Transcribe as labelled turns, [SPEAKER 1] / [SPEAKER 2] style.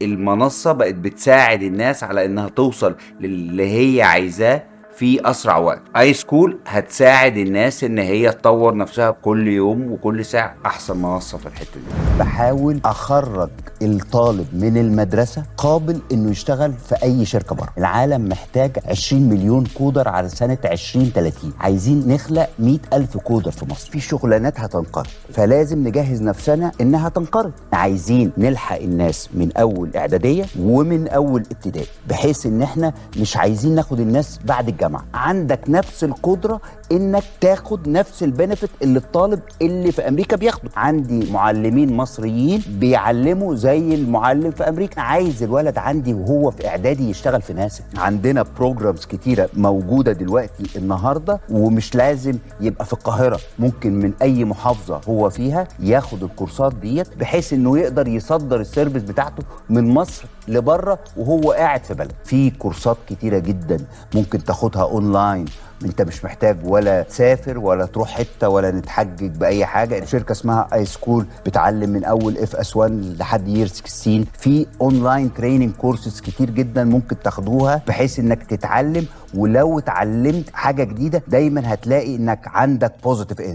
[SPEAKER 1] المنصة بقت بتساعد الناس على انها توصل للي هي عايزاه في اسرع وقت. اي سكول هتساعد الناس ان هي تطور نفسها كل يوم وكل ساعة. احسن منصة في الحتة دي.
[SPEAKER 2] بحاول اخرج الطالب من المدرسة قابل انه يشتغل في اي شركة بره. العالم محتاج 20 مليون كودر على سنة 2030. عايزين نخلق 100,000 كودر في مصر. في شغلانات هتنقرض، فلازم نجهز نفسنا انها تنقرض. عايزين نلحق الناس من اول اعدادية ومن اول ابتدائي، بحيث ان احنا مش عايزين ناخد الناس بعد الجامعة. عندك نفس القدرة انك تاخد نفس البنفيت اللي الطالب اللي في امريكا بياخده. عندي معلمين مصريين بيعلموا زي المعلم في امريكا. عايز الولد عندي وهو في اعدادي يشتغل في ناسا. عندنا بروجرامز كتيرة موجودة دلوقتي النهاردة، ومش لازم يبقى في القاهرة، ممكن من اي محافظة هو فيها ياخد الكورسات ديت، بحيث انه يقدر يصدر السيرفيس بتاعته من مصر لبره وهو قاعد في بلد. في كورسات كتيرة جدا ممكن تاخدها اونلاين. انت مش محتاج ولا تسافر ولا تروح حته ولا نتحجج باي حاجه. شركه اسمها اي سكول بتعلم من اول اف اس 1 لحد يير 16. في اونلاين تريننج كورسز كتير جدا ممكن تاخدوها، بحيث انك تتعلم. ولو اتعلمت حاجه جديده دايما هتلاقي انك عندك بوزيتيف انرجي.